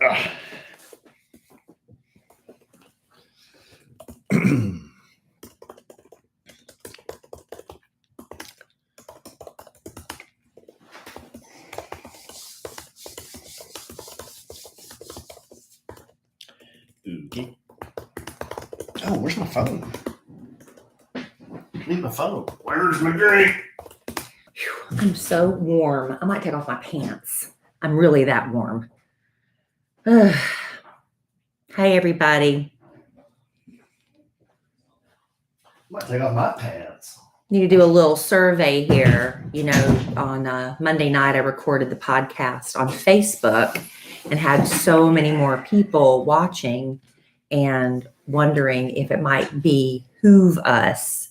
Okay. Oh, where's my phone? Need my phone. Where's my drink? I'm so warm. I might take off my pants. I'm really that warm. Hey, everybody. Might take off my pants. Need to do a little survey here. You know, on Monday night, I recorded the podcast on Facebook and had so many more people watching and wondering if it might behoove us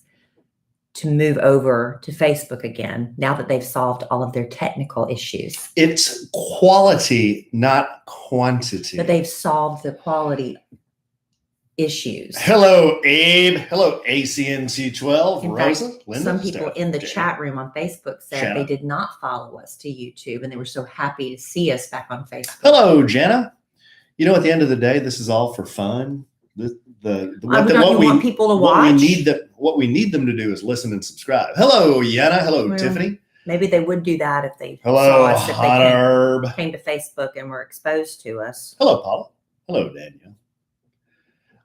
to move over to Facebook again now that they've solved all of their technical issues. It's quality, not quantity. But they've solved the quality issues. Hello, Abe. Hello, ACNC12. Rosa, Linda. Some people Steph, in the Jane. chat room on Facebook said Shanna. they did not follow us to YouTube and they were so happy to see us back on Facebook. Hello, Jenna. You know, at the end of the day, this is all for fun. What we want people to watch. What we need them to do is listen and subscribe. Hello, Yana. Hello, Well, Tiffany. Maybe they would do that if they Hello, saw us, if Hot they Herb. came to Facebook and were exposed to us. Hello, Paula. Hello, Daniel.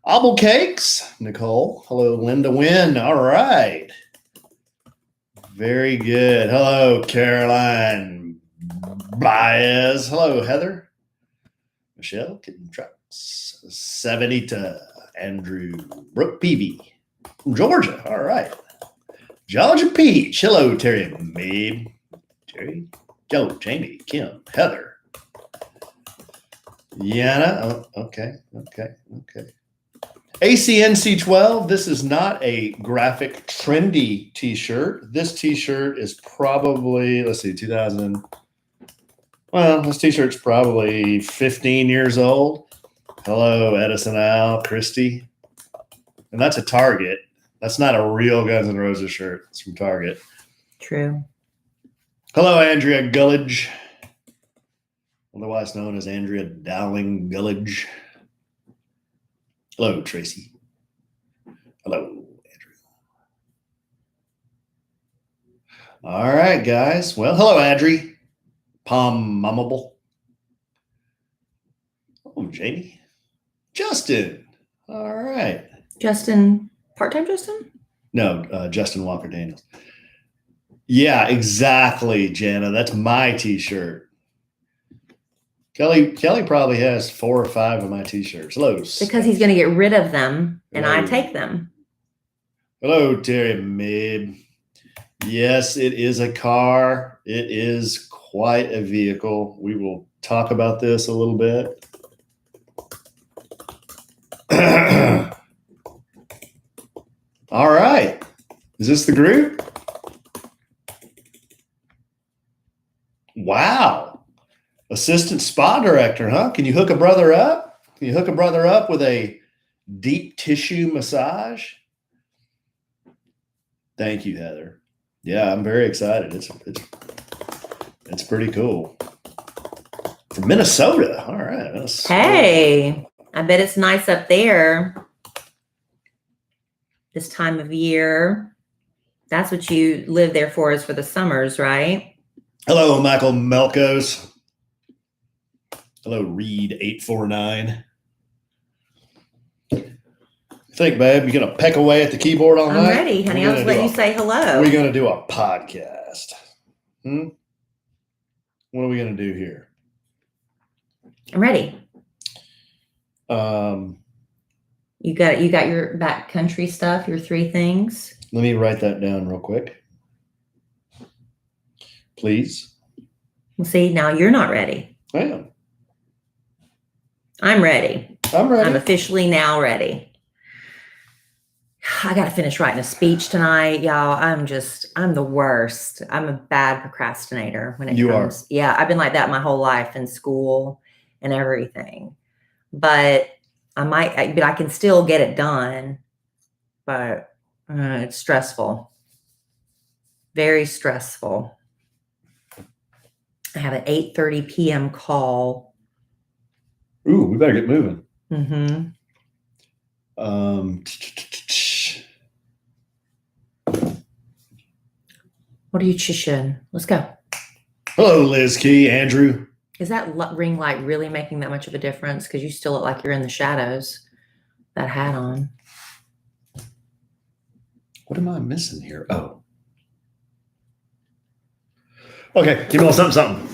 Obble Cakes, Nicole. Hello, Linda Wynn. All right. Very good. Hello, Caroline Baez. Hello, Heather. Michelle, Kitten Trucks. 70 to Andrew Brooke Peavy from Georgia. All right. Georgia Peach. Hello, Terry Babe. Terry, Joe, Jamie, Kim, Heather. Yana. Oh, okay. ACNC12, this is not a graphic trendy t-shirt. This t-shirt is probably, let's see, 2000. Well, this t-shirt's probably 15 years old. Hello, Edison Al, Christy. And that's a Target. That's not a real Guns N' Roses shirt. It's from Target. True. Hello, Andrea Gullidge. Otherwise known as Andrea Dowling Gullidge. Hello, Tracy. Hello, Andrew. All right, guys. Well, hello, Adri. Palm Mummable. Oh, Jamie. Justin. All right. Justin, part-time Justin? No, Justin Walker Daniels. Yeah, exactly, Jana. That's my t-shirt. Kelly probably has 4 or 5 of my t-shirts. Hello. Because he's going to get rid of them and Hello. I take them. Hello, Terry Mib. Yes, it is a car. It is quite a vehicle. We will talk about this a little bit. All right. Is this the group? Wow. Assistant spa director, huh? Can you hook a brother up? Can you hook a brother up with a deep tissue massage? Thank you, Heather. Yeah, I'm very excited. It's pretty cool. From Minnesota. All right. Hey, I bet it's nice up there this time of year. That's what you live there for, is for the summers, right? Hello, Michael Melkos. Hello, Reed849. Think, babe, you gonna peck away at the keyboard all night? I'm ready, honey. I was letting you say hello. We're gonna do a podcast. What are we gonna do here? I'm ready. You got your backcountry stuff, your 3 things. Let me write that down real quick. Please. Well, see, now you're not ready. I am. I'm ready. I'm ready. I'm officially now ready. I got to finish writing a speech tonight, y'all. I'm the worst. I'm a bad procrastinator when it comes. Yeah, I've been like that my whole life in school and everything. But I can still get it done. But it's stressful. Very stressful. I have an 8:30 p.m. call Ooh, we better get moving. Mm-hmm. What are you chishing? Let's go. Hello, Liz Key, Andrew. Is that ring light really making that much of a difference? Because you still look like you're in the shadows. That hat on. What am I missing here? Oh. Okay, give me a little something.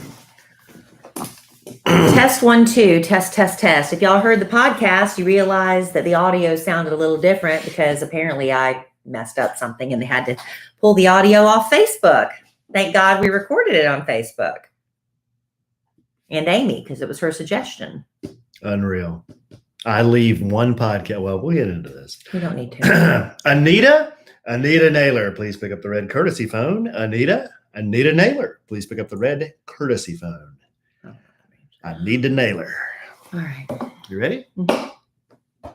Test 1, 2, test. If y'all heard the podcast, you realize that the audio sounded a little different because apparently I messed up something and they had to pull the audio off Facebook. Thank God we recorded it on Facebook. And Amy, because it was her suggestion. Unreal. I leave one podcast. Well, we'll get into this. You don't need to. Anita Naylor, please pick up the red courtesy phone. Anita Naylor, please pick up the red courtesy phone. I need to nail her. All right. You ready? Mm-hmm.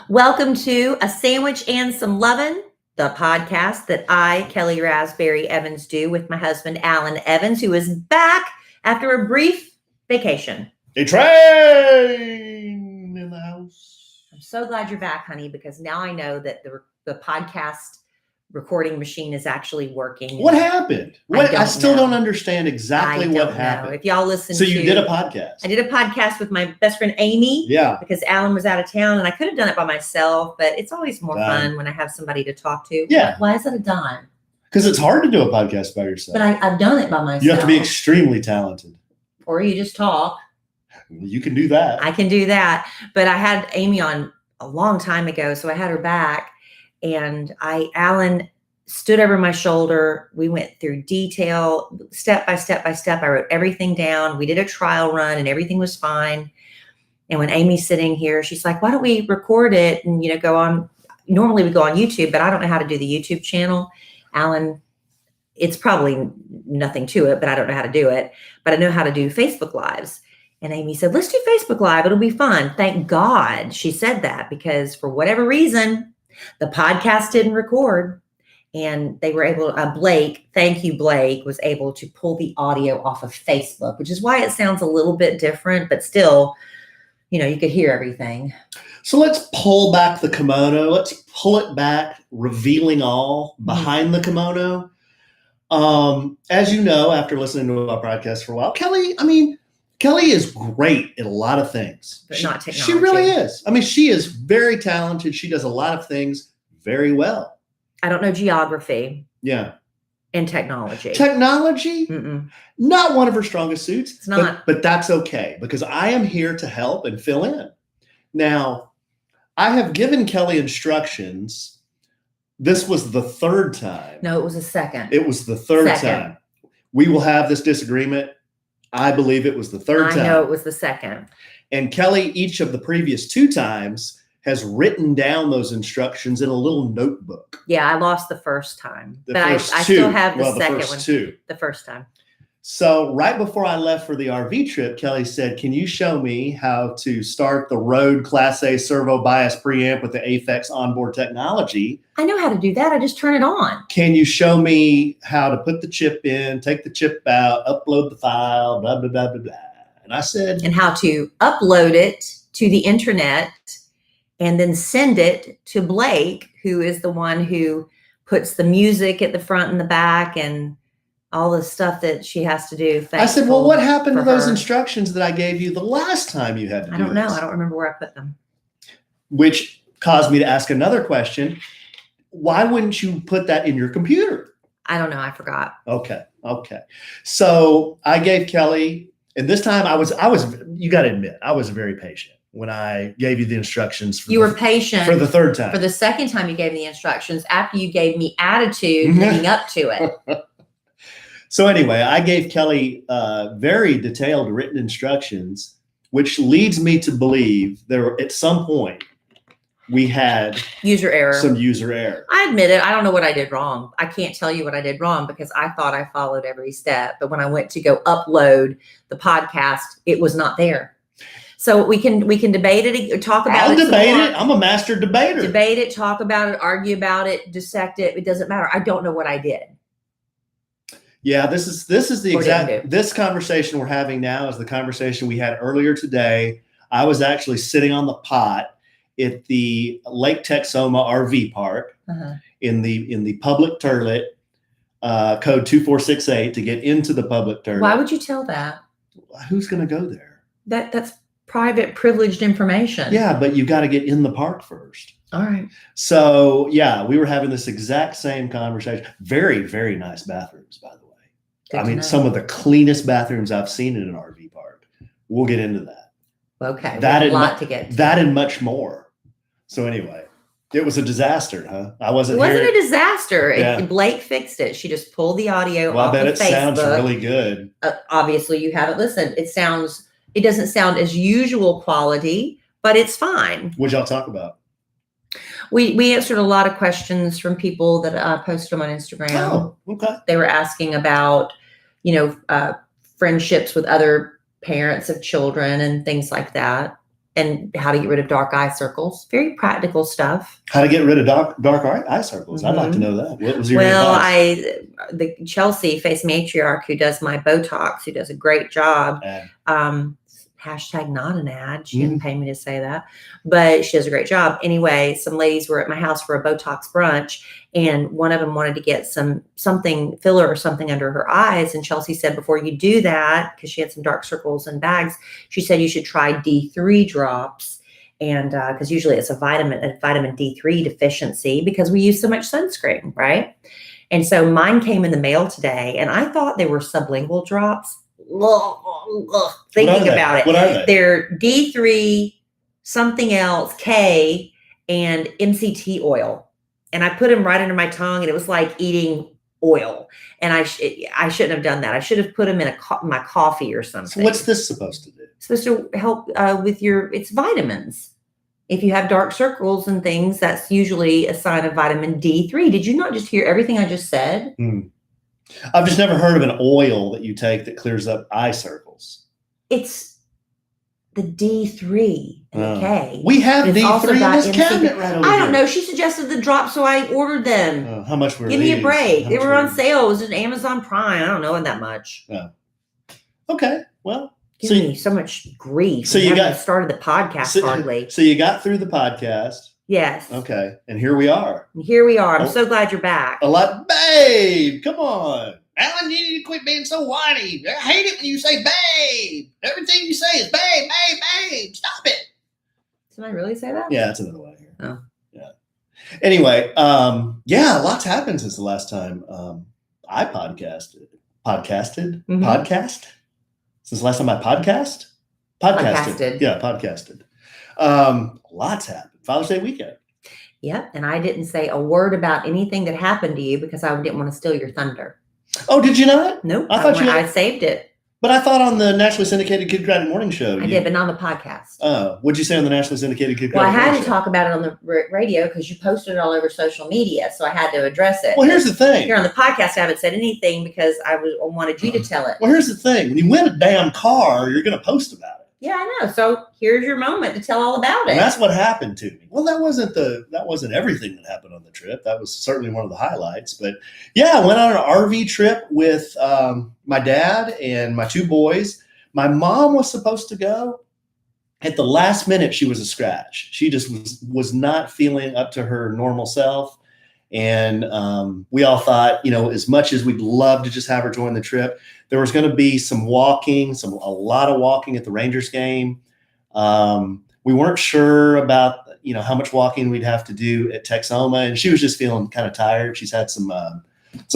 Welcome to A Sandwich and Some Lovin', the podcast that I, Kellie Rasberry Evans, do with my husband, Alan Evans, who is back after a brief vacation. A train in the house. I'm so glad you're back, honey, because now I know that the podcast recording machine is actually working. What happened? I still don't understand exactly what happened. If y'all listen so you did a podcast. I did a podcast with my best friend Amy. Yeah. Because Alan was out of town and I could have done it by myself, but it's always more fun when I have somebody to talk to. Yeah. Why is that a dime? Because it's hard to do a podcast by yourself. But I've done it by myself. You have to be extremely talented. Or you just talk. You can do that. I can do that. But I had Amy on a long time ago, so I had her back. And Alan stood over my shoulder. We went through detail, step by step. I wrote everything down. We did a trial run and everything was fine. And when Amy's sitting here, she's like, why don't we record it and, go on? Normally we go on YouTube, but I don't know how to do the YouTube channel. Alan, it's probably nothing to it, but I don't know how to do it. But I know how to do Facebook Lives. And Amy said, let's do Facebook Live. It'll be fun. Thank God she said that, because for whatever reason, the podcast didn't record. And they were able to, Blake, thank you, Blake, was able to pull the audio off of Facebook, which is why it sounds a little bit different, but still, you could hear everything. So let's pull back the kimono. Let's pull it back, revealing all behind the kimono. As you know, after listening to our podcast for a while, Kellie is great at a lot of things. But not technology. She really is. She is very talented. She does a lot of things very well. I don't know geography. Yeah. And technology. Technology? Mm-mm. Not one of her strongest suits. It's not. But that's okay, because I am here to help and fill in. Now, I have given Kellie instructions. This was the third time. No, it was the second. It was the third time. We will have this disagreement. I believe it was the third time. I know it was the second. And Kellie, each of the previous two times, has written down those instructions in a little notebook. Yeah, I lost the first time. I still have the second one. The first time. So right before I left for the RV trip, Kellie said, can you show me how to start the Rode Class A servo bias preamp with the Aphex onboard technology? I know how to do that. I just turn it on. Can you show me how to put the chip in, take the chip out, upload the file, blah, blah, blah, blah, blah. And I said... And how to upload it to the internet and then send it to Blake, who is the one who puts the music at the front and the back and all the stuff that she has to do. I said, well, what happened to those instructions that I gave you the last time you had to do I don't know. this? I don't remember where I put them. Which caused me to ask another question. Why wouldn't you put that in your computer? I don't know. I forgot. Okay. So I gave Kellie, and this time I was, you got to admit, I was very patient when I gave you the instructions. You were patient for the third time. For the second time you gave me the instructions after you gave me attitude leading up to it. So anyway, I gave Kellie very detailed written instructions, which leads me to believe there at some point we had user error. Some user error. I admit it. I don't know what I did wrong. I can't tell you what I did wrong because I thought I followed every step. But when I went to go upload the podcast, it was not there. So we can debate it, talk about it. I'll debate it. I'm a master debater. Debate it, talk about it, argue about it, dissect it. It doesn't matter. I don't know what I did. Yeah, this is the exact, this conversation we're having now is the conversation we had earlier today I was actually sitting on the pot at the Lake Texoma RV Park in the public toilet, code 2468 to get into the public toilet. Why would you tell that? Who's going to go there? That's private, privileged information. Yeah, but you got to get in the park first. All right. So, yeah, we were having this exact same conversation. Very, very nice bathrooms, by the way. Good to know. Some of the cleanest bathrooms I've seen in an RV park. We'll get into that. Okay. That a lot to get to. That and much more. So anyway, it was a disaster, huh? It wasn't a disaster. Yeah. Blake fixed it. She just pulled the audio Well, off I bet of it Facebook. sounds really good. Obviously, you haven't listened. It doesn't sound as usual quality, but it's fine. What'd y'all talk about? We answered a lot of questions from people that posted them on Instagram. Oh, okay. They were asking about, friendships with other parents of children and things like that, and how to get rid of dark eye circles. Very practical stuff. How to get rid of dark eye circles? I'd like to know that. What was your advice? The Chelsea Face Matriarch, who does my Botox, who does a great job. Hashtag not an ad. She didn't pay me to say that, but she does a great job. Anyway, some ladies were at my house for a Botox brunch, and one of them wanted to get something filler or something under her eyes. And Chelsea said, before you do that, because she had some dark circles and bags, she said you should try D3 drops. And because usually it's a vitamin D3 deficiency because we use so much sunscreen, right? And so mine came in the mail today, and I thought they were sublingual drops. Thinking about it. What are they? They're D3 something else, K, and MCT oil. And I put them right under my tongue, and it was like eating oil. And I shouldn't have done that. I should have put them in my coffee or something. So what's this supposed to do? It's supposed to help with it's vitamins. If you have dark circles and things, that's usually a sign of vitamin D3. Did you not just hear everything I just said? I've just never heard of an oil that you take that clears up eye circles. It's the D3 and the K. We have D3 in this cabinet right over here. I don't know. She suggested the drop, so I ordered them. How much were Give these? me a break. They were on sale. It was on Amazon Prime. I don't know that much. Oh. Okay. Well. Give me so much grief. So you started the podcast hardly. So you got through the podcast. Yes. Okay. And here we are. I'm so glad you're back. Babe, come on. Alan, you need to quit being so whiny. I hate it when you say babe. Everything you say is babe, babe, babe. Stop it. Did I really say that? Yeah, that's another way here. Oh. Yeah. Anyway, lots happened since the last time I podcasted. Podcast? Since the last time I podcasted. Yeah, podcasted. Lots happened. Father's Day weekend. Yep. And I didn't say a word about anything that happened to you because I didn't want to steal your thunder. Oh, did you not? Nope. I saved it. But I thought on the nationally syndicated Kid Friday Morning Show. I did, but not on the podcast. Oh, what'd you say on the nationally syndicated Kid Friday Morning Show? Well, I had to talk about it on the radio because you posted it all over social media, so I had to address it. Well, here's the thing. Here on the podcast, I haven't said anything because I wanted you to tell it. Well, here's the thing. When you win a damn car, you're going to post about it. Yeah, I know. So here's your moment to tell all about it. And that's what happened to me. Well, that wasn't everything that happened on the trip. That was certainly one of the highlights. But yeah, I went on an RV trip with my dad and my two boys. My mom was supposed to go. At the last minute, she was a scratch. She just was not feeling up to her normal self. And we all thought, as much as we'd love to just have her join the trip, there was going to be some walking, a lot of walking at the Rangers game. We weren't sure about, how much walking we'd have to do at Texoma, and she was just feeling kind of tired. She's had some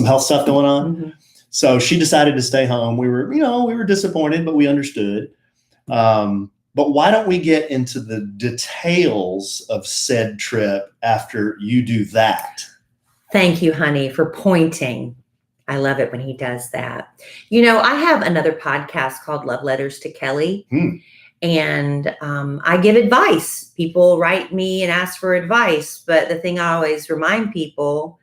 health stuff going on. Mm-hmm. So she decided to stay home. We were disappointed, but we understood. But why don't we get into the details of said trip after you do that? Thank you, honey, for pointing. I love it when he does that. I have another podcast called Love Letters to Kellie, and I give advice. People write me and ask for advice, but the thing I always remind people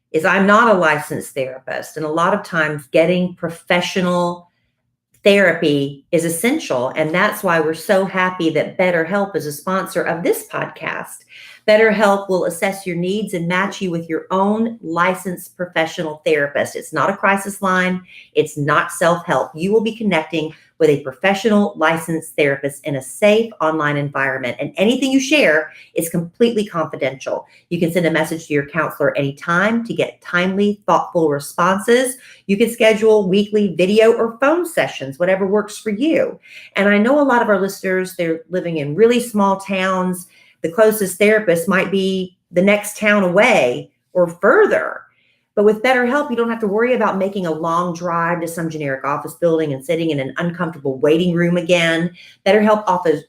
is I'm not a licensed therapist, and a lot of times getting professional therapy is essential, and that's why we're so happy that BetterHelp is a sponsor of this podcast. BetterHelp will assess your needs and match you with your own licensed professional therapist. It's not a crisis line. It's not self-help. You will be connecting with a professional licensed therapist in a safe online environment. And anything you share is completely confidential. You can send a message to your counselor anytime to get timely, thoughtful responses. You can schedule weekly video or phone sessions, whatever works for you. And I know a lot of our listeners, they're living in really small towns. The closest therapist might be the next town away or further. But with BetterHelp, you don't have to worry about making a long drive to some generic office building and sitting in an uncomfortable waiting room again. BetterHelp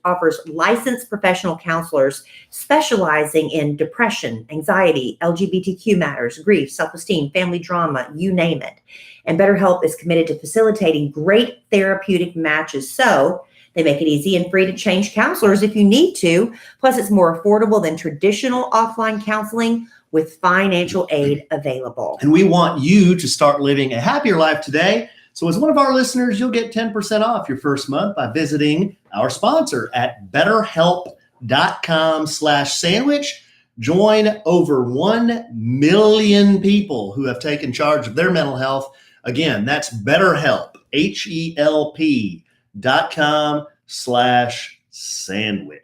offers licensed professional counselors specializing in depression, anxiety, LGBTQ matters, grief, self-esteem, family drama, you name it. And BetterHelp is committed to facilitating great therapeutic matches. So they make it easy and free to change counselors if you need to. Plus, it's more affordable than traditional offline counseling, with financial aid available. And we want you to start living a happier life today. So as one of our listeners, you'll get 10% off your first month by visiting our sponsor at betterhelp.com/sandwich. Join over 1 million people who have taken charge of their mental health. Again, that's BetterHelp, HELP.com/sandwich.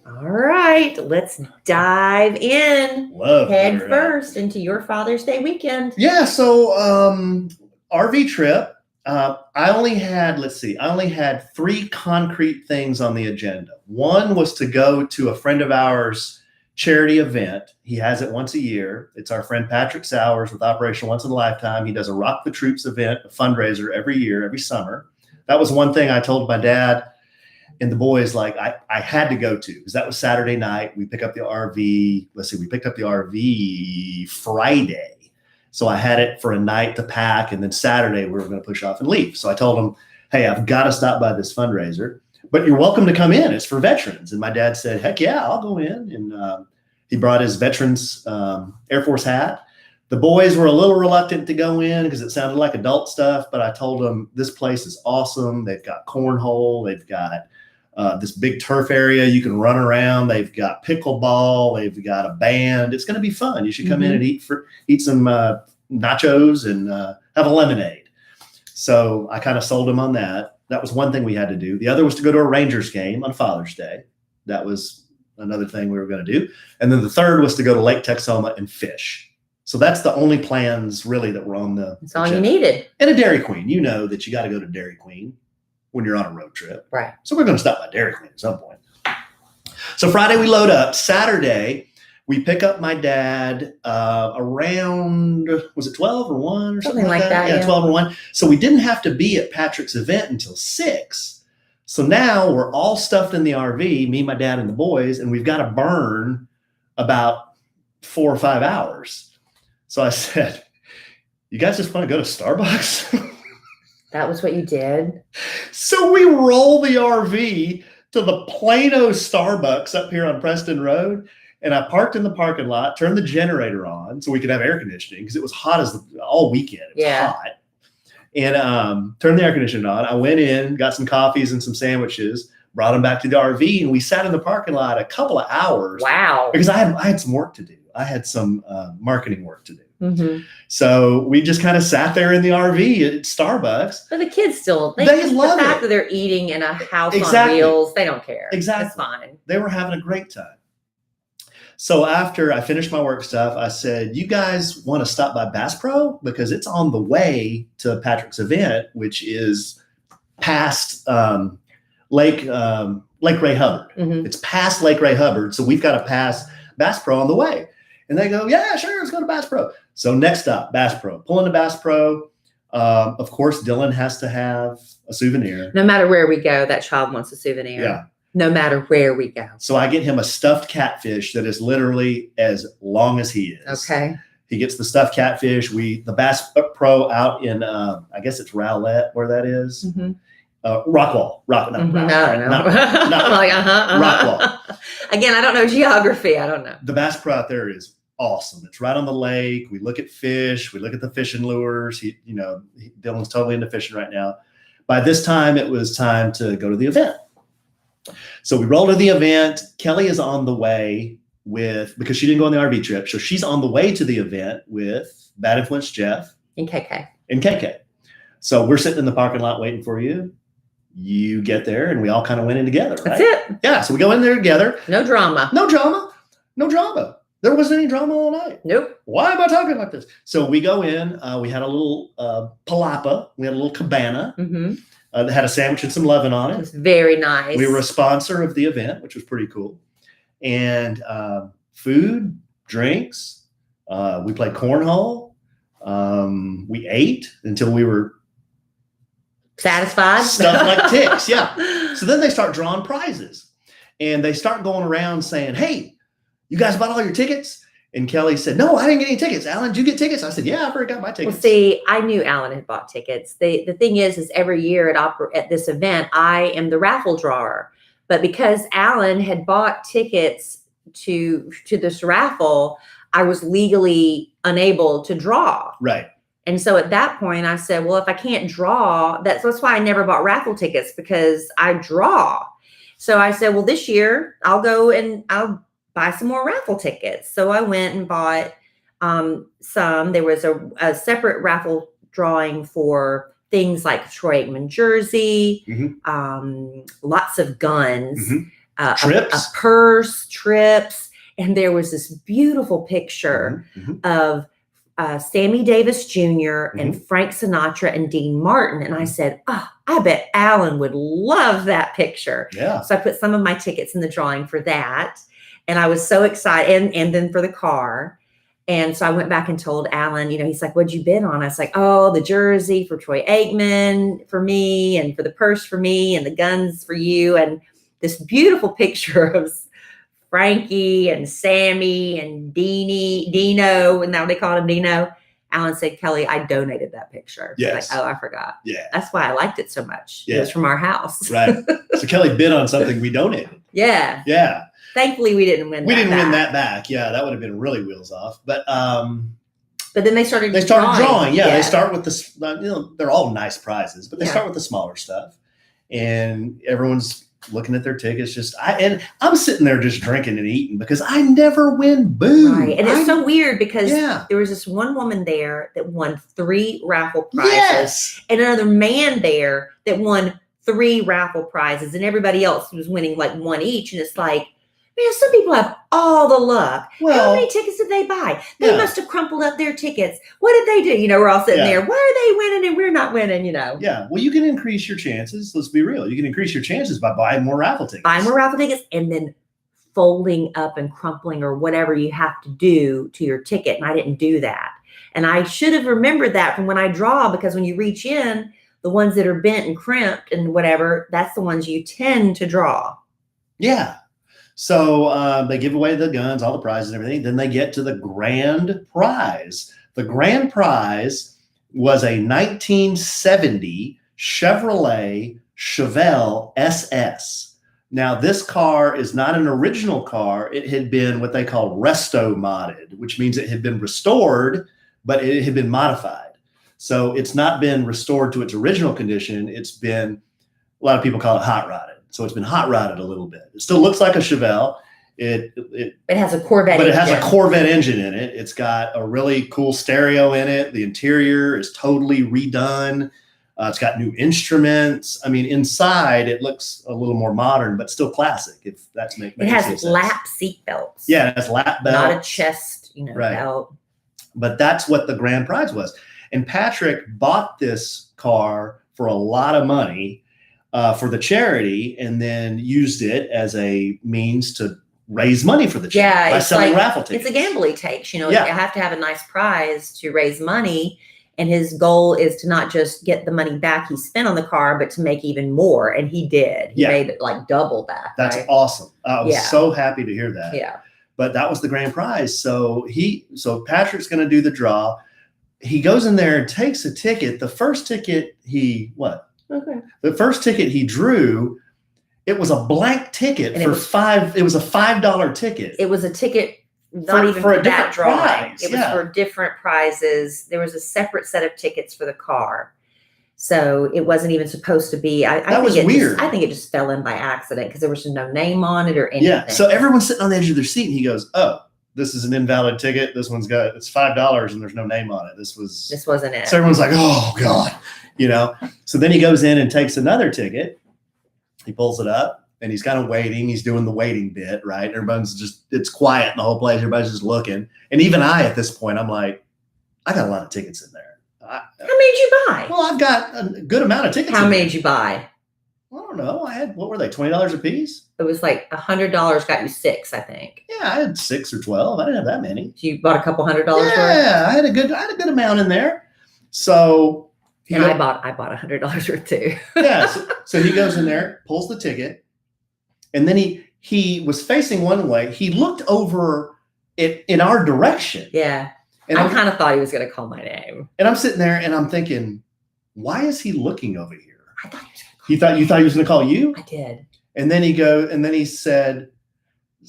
All right, let's dive in head first into your Father's Day weekend. Yeah, so RV trip. I only had 3 concrete things on the agenda. One was to go to a friend of ours' charity event. He has it once a year. It's our friend Patrick Sowers with Operation Once in a Lifetime. He does a Rock the Troops event, a fundraiser every year, every summer. That was one thing I told my dad and the boys, like I had to go to, because that was Saturday night. We picked up the RV. We picked up the RV Friday. So I had it for a night to pack. And then Saturday we were going to push off and leave. So I told him, hey, I've got to stop by this fundraiser, but you're welcome to come in. It's for veterans. And my dad said, heck yeah, I'll go in. And he brought his veterans Air Force hat. The boys were a little reluctant to go in because it sounded like adult stuff, but I told them this place is awesome. They've got cornhole. They've got this big turf area you can run around. They've got pickleball. They've got a band. It's going to be fun. You should come in and eat some nachos and have a lemonade. So I kind of sold him on that. That was one thing we had to do. The other was to go to a Rangers game on Father's Day. That was another thing we were going to do. And then the third was to go to Lake Texoma and fish. So that's the only plans really that were on the That's all you needed. And a Dairy Queen. You know that you got to go to Dairy Queen when you're on a road trip. Right. So we're going to stop by Dairy Queen at some point. So Friday we load up. Saturday we pick up my dad around, was it 12 or 1 or something like that? Yeah, 12 or 1. So we didn't have to be at Patrick's event until 6. So now we're all stuffed in the RV, me, my dad, and the boys, and we've got to burn about 4 or 5 hours. So I said, you guys just want to go to Starbucks? That was what you did? So we roll the RV to the Plano Starbucks up here on Preston Road. And I parked in the parking lot, turned the generator on so we could have air conditioning because it was hot all weekend. It was hot. And turned the air conditioning on. I went in, got some coffees and some sandwiches, brought them back to the RV, and we sat in the parking lot a couple of hours. Wow. Because I had some work to do. I had some marketing work to do. Mm-hmm. So we just kind of sat there in the RV at Starbucks. But the kids still, they love the fact it. that they're eating in a house on wheels, they don't care. Exactly. That's fine. They were having a great time. So after I finished my work stuff, I said, you guys want to stop by Bass Pro? Because it's on the way to Patrick's event, which is past Lake Ray Hubbard. Mm-hmm. It's past Lake Ray Hubbard. So we've got to pass Bass Pro on the way. And they go, yeah, sure, let's go to Bass Pro. So next stop, Bass Pro. Pull into Bass Pro. Of course, Dylan has to have a souvenir. No matter where we go, that child wants a souvenir. Yeah. No matter where we go. So I get him a stuffed catfish that is literally as long as he is. Okay. He gets the stuffed catfish. The Bass Pro out in, I guess it's Rowlett, where that is. Mm-hmm. Rockwall. Rockwall. Again, I don't know geography. I don't know. The Bass Pro out there is awesome. It's right on the lake. We look at fish. We look at the fishing lures. Dylan's totally into fishing right now. By this time, it was time to go to the event. So we roll to the event. Kellie is on the way because she didn't go on the RV trip. So she's on the way to the event with Bad Influence Jeff. And KK. So we're sitting in the parking lot waiting for you. You get there, and we all kind of went in together, right? That's it. Yeah, so we go in there together. No drama. No drama. No drama. There wasn't any drama all night. Nope. Why am I talking like this? So we go in. We had a little palapa. We had a little cabana. Mm-hmm. That had a sandwich and some Lovin on It it. was very nice. We were a sponsor of the event, which was pretty cool. And food, drinks. We played cornhole. We ate until we were satisfied. Stuff like ticks, yeah. So then they start drawing prizes. And they start going around saying, hey, you guys bought all your tickets? And Kellie said, no, I didn't get any tickets. Alan, did you get tickets? I said, yeah, I've already got my tickets. Well, see, I knew Alan had bought tickets. The thing is every year at this event, I am the raffle drawer. But because Alan had bought tickets to this raffle, I was legally unable to draw. Right. And so at that point, I said, well, if I can't draw, that's why I never bought raffle tickets, because I draw. So I said, well, this year I'll go and I'll buy some more raffle tickets. So I went and bought some. There was a separate raffle drawing for things like Troy Aikman jersey, lots of guns, trips, a purse, trips. And there was this beautiful picture of Sammy Davis Jr. and Frank Sinatra and Dean Martin. And I said, oh, I bet Alan would love that picture. Yeah. So I put some of my tickets in the drawing for that. And I was so excited. And then for the car. And so I went back and told Alan, he's like, what'd you bid on? I was like, oh, the jersey for Troy Aikman for me, and for the purse for me, and the guns for you. And this beautiful picture of Frankie and Sammy and Dino, and now they call him Dino. Alan said, Kellie, I donated that picture. Yes. Like, oh, I forgot. Yeah. That's why I liked it so much. Yeah. It was from our house. Right. So Kellie bid on something we donated. Yeah. Yeah. Thankfully, we didn't win. We didn't win that back. Yeah, that would have been really wheels off. But then they started. drawing. Yeah, they start with this. They're all nice prizes, but they start with the smaller stuff, and everyone's looking at their tickets. I'm sitting there just drinking and eating because I never win booze. Right, and it's so weird because there was this one woman there that won 3 raffle prizes, yes, and another man there that won 3 raffle prizes, and everybody else was winning like 1 each, and it's like. Man, some people have all the luck. Well, how many tickets did they buy? They must have crumpled up their tickets. What did they do? We're all sitting there. Why are they winning and we're not winning, Yeah. Well, you can increase your chances. Let's be real. You can increase your chances by buying more raffle tickets. Buy more raffle tickets and then folding up and crumpling or whatever you have to do to your ticket. And I didn't do that. And I should have remembered that from when I draw, because when you reach in, the ones that are bent and crimped and whatever, that's the ones you tend to draw. Yeah. So they give away the guns, all the prizes and everything. Then they get to the grand prize. The grand prize was a 1970 Chevrolet Chevelle SS. Now, this car is not an original car. It had been what they call resto modded, which means it had been restored, but it had been modified. So it's not been restored to its original condition. It's been, a lot of people call it hot rodded. So it's been hot rodded a little bit. It still looks like a Chevelle. It has a Corvette but engine. It has a Corvette engine in it. It's got a really cool stereo in it. The interior is totally redone. It's got new instruments. I mean, inside it looks a little more modern, but still classic. If that's making sense. It has lap seat belts. Yeah, it has lap belts. Not a chest, belt. But that's what the grand prize was. And Patrick bought this car for a lot of money. For the charity, and then used it as a means to raise money for the charity by selling raffle tickets. It's a gamble he takes. You have to have a nice prize to raise money, and his goal is to not just get the money back he spent on the car, but to make even more. And he did. He made it like double that. That's awesome. I was so happy to hear that. Yeah. But that was the grand prize. So Patrick's going to do the draw. He goes in there and takes a ticket. The first ticket Okay. The first ticket he drew, it was a blank ticket and it was a $5 ticket. It was a ticket not even for that drawing. Prize. It was for different prizes. There was a separate set of tickets for the car. So it wasn't even supposed to be. That was weird. I think it just fell in by accident because there was no name on it or anything. Yeah. So everyone's sitting on the edge of their seat and he goes, oh, this is an invalid ticket. This one's it's $5 and there's no name on it. This wasn't it. So everyone's like, oh God, So then he goes in and takes another ticket. He pulls it up and he's kind of waiting. He's doing the waiting bit, right? Everyone's it's quiet in the whole place. Everybody's just looking. And even at this point, I'm like, I got a lot of tickets in there. How many did you buy? Well, I've got a good amount of tickets. How many did you buy? I don't know. What were they? $20 a piece? It was like $100 got you 6, I think. Yeah, I had 6 or 12. I didn't have that many. So you bought a couple $100 worth? Yeah, I had a good amount in there. So I bought $100 worth too. Yeah. So he goes in there, pulls the ticket, and then he was facing one way. He looked over it in our direction. Yeah. And I kind of thought he was going to call my name. And I'm sitting there and I'm thinking, why is he looking over here? I thought he was going to call You thought he was going to call you? I did. And then he said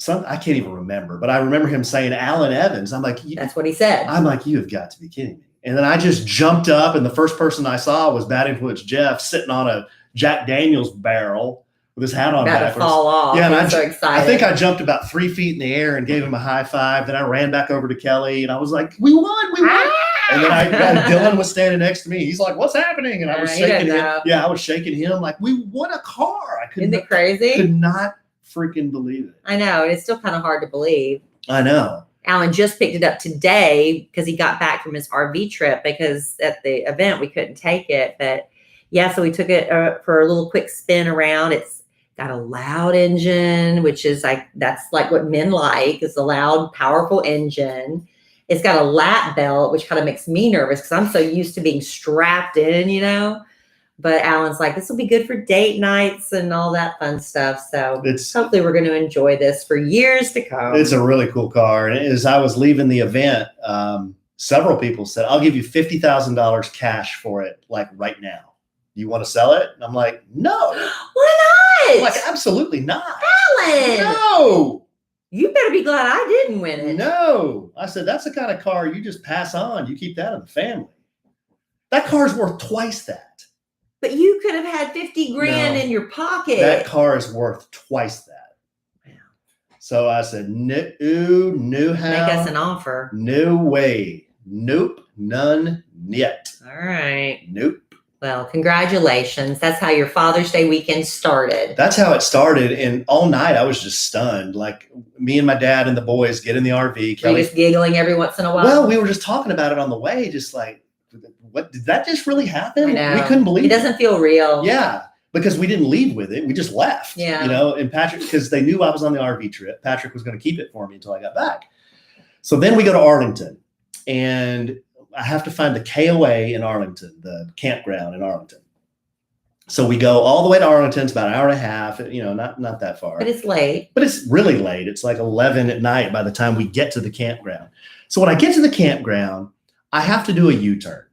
I can't even remember, but I remember him saying Alan Evans. I'm like, that's what he said. I'm like, you have got to be kidding me. And then I just jumped up, and the first person I saw was Bad Influence Jeff sitting on a Jack Daniels barrel with his hat on backwards. To fall off. Yeah, and I'm so excited. I think I jumped about 3 feet in the air and gave him a high five. Then I ran back over to Kellie, and I was like, we won. And then Dylan was standing next to me. He's like, what's happening? And I was shaking him. Yeah, I was shaking him like, we won a car. Isn't it crazy? Could not freaking believe it. I know. And it's still kind of hard to believe. I know. Alan just picked it up today because he got back from his RV trip, because at the event we couldn't take it. But yeah, so we took it for a little quick spin around. It's got a loud engine, which is that's like what men like, is a loud, powerful engine. It's got a lap belt, which kind of makes me nervous because I'm so used to being strapped in, But Alan's like, this will be good for date nights and all that fun stuff. So hopefully we're going to enjoy this for years to come. It's a really cool car. And as I was leaving the event, several people said, I'll give you $50,000 cash for it, like right now. You want to sell it? And I'm like, no. Why not? I'm like, absolutely not. Alan. No. You better be glad I didn't win it. No. I said, that's the kind of car you just pass on. You keep that in the family. That car's worth twice that. But you could have had 50 grand in your pocket. That car is worth twice that. Wow. So I said, no how. Make us an offer. No way. Nope. None yet. All right. Nope. Well, congratulations. That's how your Father's Day weekend started. That's how it started. And all night I was just stunned. Like, me and my dad and the boys get in the RV. Kellie, just giggling every once in a while. Well, we were just talking about it on the way, just like, what did that just really happen? I know. We couldn't believe it. It doesn't feel real. Yeah, because we didn't leave with it. We just left. Yeah. And Patrick, because they knew I was on the RV trip, Patrick was going to keep it for me until I got back. So then we go to Arlington, and I have to find the KOA in Arlington, the campground in Arlington. So we go all the way to Arlington. It's about an hour and a half, not that far. But it's late. But it's really late. It's like 11 at night by the time we get to the campground. So when I get to the campground, I have to do a U-turn.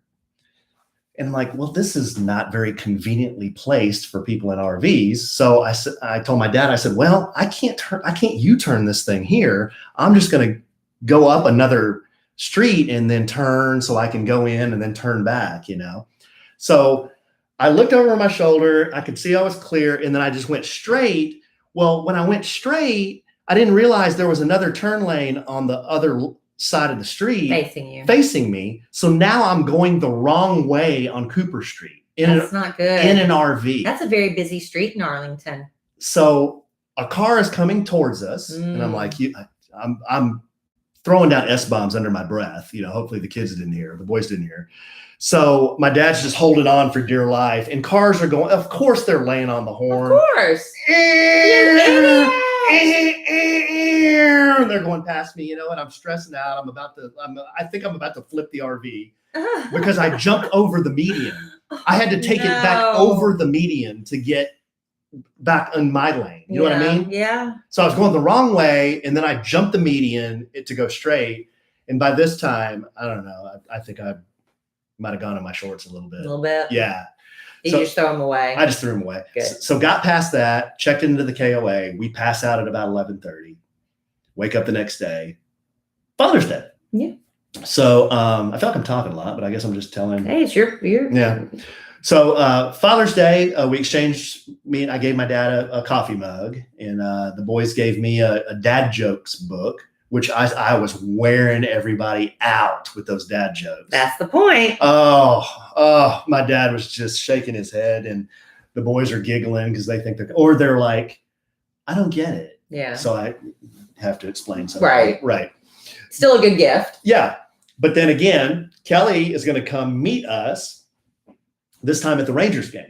And I'm like, well, this is not very conveniently placed for people in RVs. So I told my dad, I said, well, I can't U-turn this thing here. I'm just going to go up another street and then turn so I can go in and then turn back, So I looked over my shoulder. I could see I was clear. And then I just went straight. Well, when I went straight, I didn't realize there was another turn lane on the other side of the street facing me. So now I'm going the wrong way on Cooper Street. That's not good. In an RV. That's a very busy street in Arlington. So a car is coming towards us, and I'm like, I'm throwing down S-bombs under my breath. Hopefully the kids didn't hear, the boys didn't hear. So my dad's just holding on for dear life, and cars are going. Of course, they're laying on the horn. Of course. And they're going past me, and I'm stressing out. I think I'm about to flip the RV because I jumped over the median. I had to take it back over the median to get back in my lane. You know what I mean? Yeah. So I was going the wrong way, and then I jumped the median to go straight. And by this time, I don't know. I think I might have gone in my shorts a little bit. A little bit? Yeah. Did you just throw them away? I just threw them away. So got past that, checked into the KOA. We pass out at about 11:30. Wake up the next day. Father's Day. Yeah. So I feel like I'm talking a lot, but I guess I'm just telling. Hey, it's your. Yeah. So Father's Day, we exchanged. I gave my dad a coffee mug, and the boys gave me a dad jokes book which I was wearing everybody out with those dad jokes. That's the point. Oh, my dad was just shaking his head, and the boys are giggling because they think they're like, I don't get it. Yeah. So I have to explain something. Right. Still a good gift. Yeah. But then again, Kellie is going to come meet us this time at the Rangers game.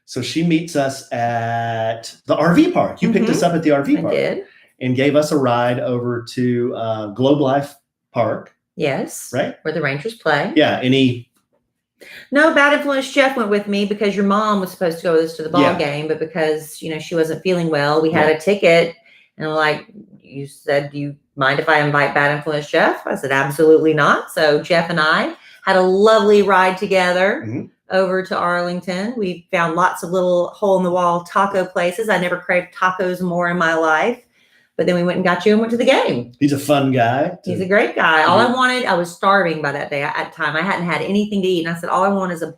So she meets us at the RV park. You picked us up at the RV park. I did. And gave us a ride over to Globe Life Park. Yes. Right? Where the Rangers play. Yeah. No, Bad Influence Jeff went with me because your mom was supposed to go with us to the ball game, but because, she wasn't feeling well, we had a ticket. And like you said, do you mind if I invite Bad Influence Jeff? I said, absolutely not. So Jeff and I had a lovely ride together over to Arlington. We found lots of little hole-in-the-wall taco places. I never craved tacos more in my life. But then we went and got you and went to the game. He's a fun guy. He's a great guy. All I wanted, I was starving by that day at the time. I hadn't had anything to eat. And I said, all I want is a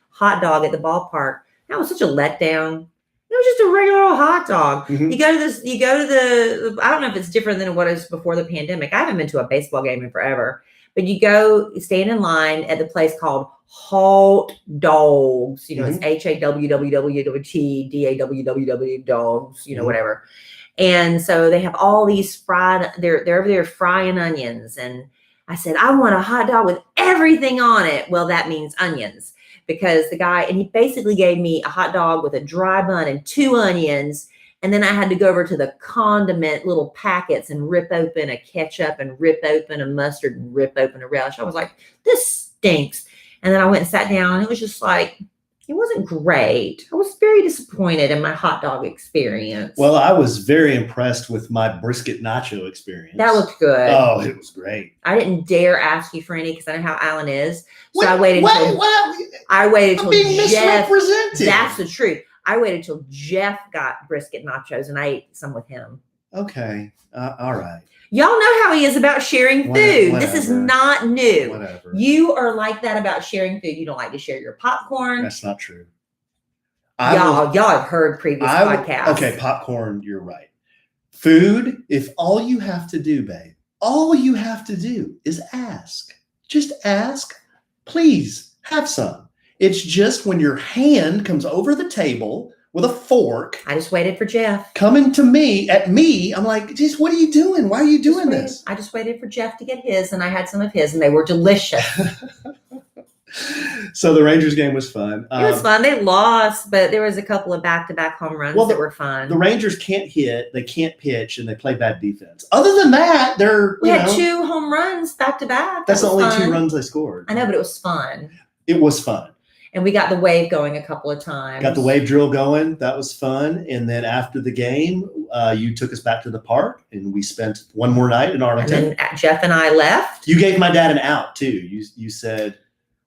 hot dog at the ballpark. That was such a letdown. It was just a regular old hot dog. You go to the, I don't know if it's different than what it was before the pandemic. I haven't been to a baseball game in forever. But you stand in line at the place called Hot Dogs. It's HAWWWT dogs, whatever. And so they have all these fried, they're over there frying onions. And I said, I want a hot dog with everything on it. Well, that means onions, because the guy, and he basically gave me a hot dog with a dry bun and 2 onions. And then I had to go over to the condiment little packets and rip open a ketchup and rip open a mustard and rip open a relish. I was like, this stinks. And then I went and sat down, and it was just like, it wasn't great. I was very disappointed in my hot dog experience. Well, I was very impressed with my brisket nacho experience. That looked good. Oh, it was great. I didn't dare ask you for any because I know how Alan is. So I waited till being Jeff. misrepresented. That's the truth. I waited till Jeff got brisket nachos and I ate some with him. Okay. All right. Y'all know how he is about sharing food. Whatever. This is not new. Whatever. You are like that about sharing food. You don't like to share your popcorn. That's not true. Y'all have heard previous podcasts. Okay, popcorn, you're right. Food, if all you have to do, babe, all you have to do is ask. Just ask, please have some. It's just when your hand comes over the table with a fork. I just waited for Jeff. Coming to me, I'm like, just what are you doing? Why are you doing this? I just waited for Jeff to get his, and I had some of his, and they were delicious. So the Rangers game was fun. It was fun. They lost, but there was a couple of back-to-back home runs that were fun. The Rangers can't hit, they can't pitch, and they play bad defense. Other than that, we had 2 home runs back-to-back. That's the only 2 runs they scored. I know, but it was fun. It was fun. And we got the wave going a couple of times. Got the wave drill going. That was fun. And then after the game, you took us back to the park, and we spent one more night in Arlington. And then Jeff and I left. You gave my dad an out, too. You said,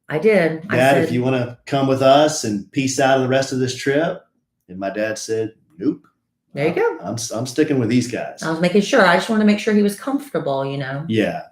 I did. Dad, if you want to come with us and peace out of the rest of this trip. And my dad said, nope. There you go. I'm sticking with these guys. I was making sure. I just wanted to make sure he was comfortable, Yeah.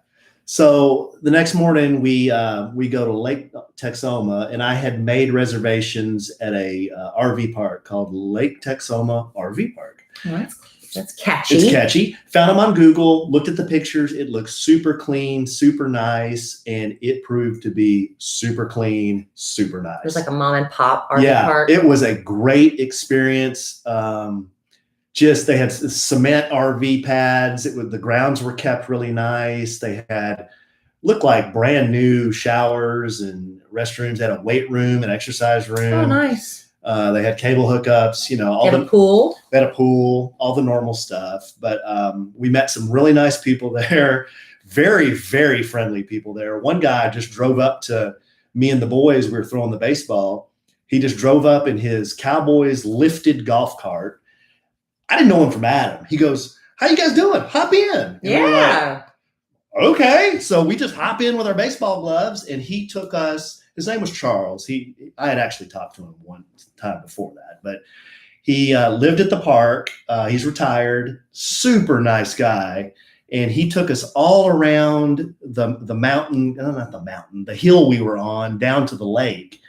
So the next morning we go to Lake Texoma, and I had made reservations at a RV park called Lake Texoma RV Park. Well, that's catchy. It's catchy. Found them on Google, looked at the pictures. It looks super clean, super nice, and it proved to be super clean, super nice. It was like a mom and pop RV park. It was a great experience. They had cement RV pads. The grounds were kept really nice. They looked like brand new showers and restrooms. They had a weight room, an exercise room. Oh, nice. They had cable hookups, a pool. They had a pool, all the normal stuff. But we met some really nice people there. Very, very friendly people there. One guy just drove up to me and the boys. We were throwing the baseball. He just drove up in his Cowboys lifted golf cart. I didn't know him from Adam. He goes, how you guys doing? Hop in. And yeah. Like, okay. So we just hop in with our baseball gloves, and he took us. His name was Charles. I had actually talked to him one time before that, but he lived at the park. He's retired, super nice guy. And he took us all around the mountain, not the mountain, the hill we were on, down to the lake.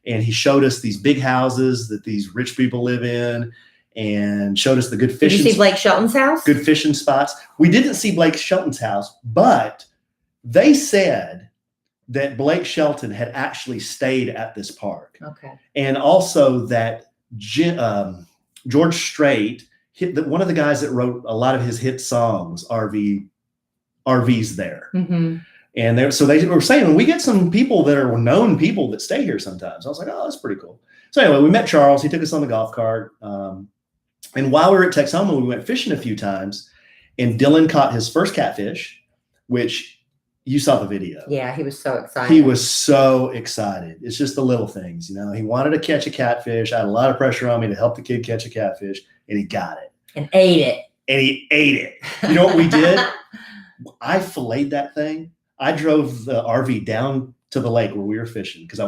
And he showed us these big houses that these rich people live in. and showed us the good Did fishing. you see Blake Shelton's house? Good fishing spots. We didn't see Blake Shelton's house, but they said that Blake Shelton had actually stayed at this park. Okay. And also that George Strait, one of the guys that wrote a lot of his hit songs, RV's there. Mm-hmm. And they were saying, when we get some people that are known people that stay here sometimes. I was like, oh, that's pretty cool. So anyway, we met Charles. He took us on the golf cart. And while we were at Texoma, we went fishing a few times. And Dylan caught his first catfish, which you saw the video. Yeah, he was so excited. He was so excited. It's just the little things, He wanted to catch a catfish. I had a lot of pressure on me to help the kid catch a catfish, and he got it. And ate it. And he ate it. You know what we did? I filleted that thing. I drove the RV down to the lake where we were fishing because I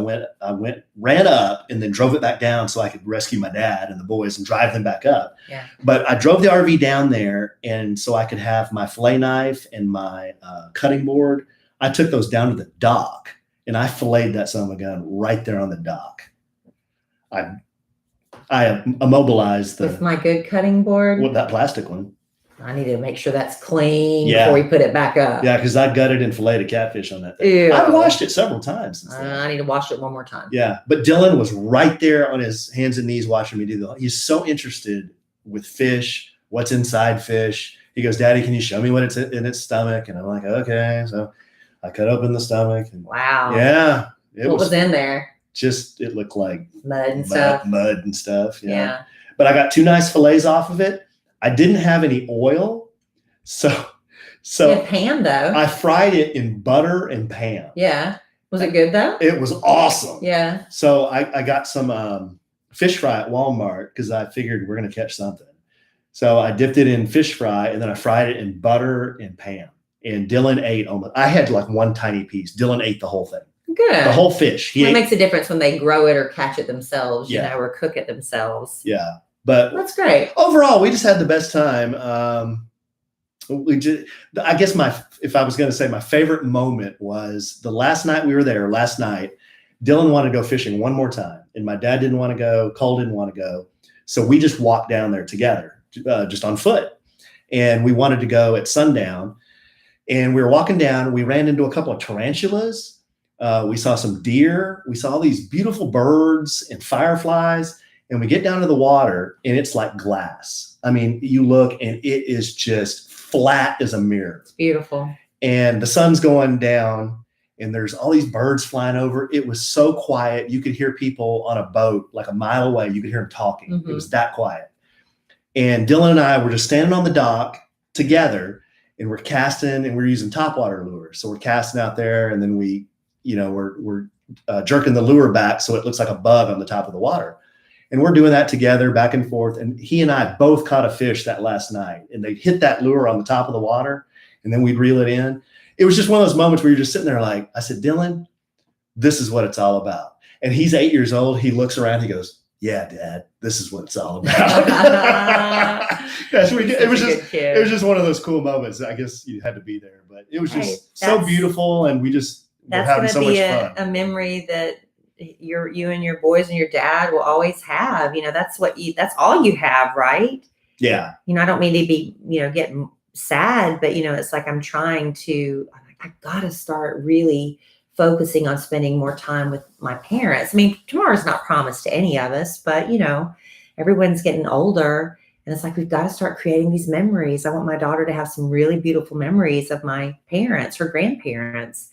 ran up and then drove it back down so I could rescue my dad and the boys and drive them back up. Yeah. But I drove the RV down there, and so I could have my fillet knife and my cutting board. I took those down to the dock, and I filleted that son of a gun right there on the dock. I immobilized with my good cutting board. That plastic one. I need to make sure that's clean before we put it back up. Yeah, because I gutted and filleted catfish on that thing. Ew. I've washed it several times since then. I need to wash it one more time. Yeah, but Dylan was right there on his hands and knees watching me do he's so interested with fish, what's inside fish. He goes, Daddy, can you show me what it's in its stomach? And I'm like, okay. So I cut open the stomach. And wow. Yeah. What was in there? It looked like mud and stuff. Mud and stuff. Yeah. But I got 2 nice fillets off of it. I didn't have any oil. So pan though. I fried it in butter and Pam. Yeah. Was it good though? It was awesome. Yeah. So I got some fish fry at Walmart because I figured we're going to catch something. So I dipped it in fish fry and then I fried it in butter and Pam. And Dylan ate I had like one tiny piece. Dylan ate the whole thing. Good. The whole fish. It makes a difference when they grow it or catch it themselves, Yeah. or cook it themselves. Yeah. But that's great. Overall, we just had the best time. I guess if I was going to say my favorite moment was the last night we were there. Last night, Dylan wanted to go fishing one more time, and my dad didn't want to go. Cole didn't want to go, so we just walked down there together, just on foot. And we wanted to go at sundown, and we were walking down. We ran into a couple of tarantulas. We saw some deer. We saw all these beautiful birds and fireflies. And we get down to the water, and it's like glass. I mean, you look, and it is just flat as a mirror. It's beautiful. And the sun's going down, and there's all these birds flying over. It was so quiet. You could hear people on a boat like a mile away. You could hear them talking. Mm-hmm. It was that quiet. And Dylan and I were just standing on the dock together, and we're casting, and we're using topwater lures. So we're casting out there, and then we're jerking the lure back so it looks like a bug on the top of the water. And we're doing that together back and forth. And he and I both caught a fish that last night, and they'd hit that lure on the top of the water, and then we'd reel it in. It was just one of those moments where you're just sitting there like, I said, Dylan, this is what it's all about. And he's 8 years old. He looks around, he goes, yeah, Dad, this is what it's all about. Yes, it was just one of those cool moments. I guess you had to be there, but it was just so beautiful. And we just were having so much fun. A memory that you and your boys and your dad will always have. That's all you have, right? Yeah. I don't mean to be, getting sad, but it's like I gotta start really focusing on spending more time with my parents. I mean, tomorrow's not promised to any of us, but everyone's getting older, and it's like, we've got to start creating these memories. I want my daughter to have some really beautiful memories of my parents, her grandparents,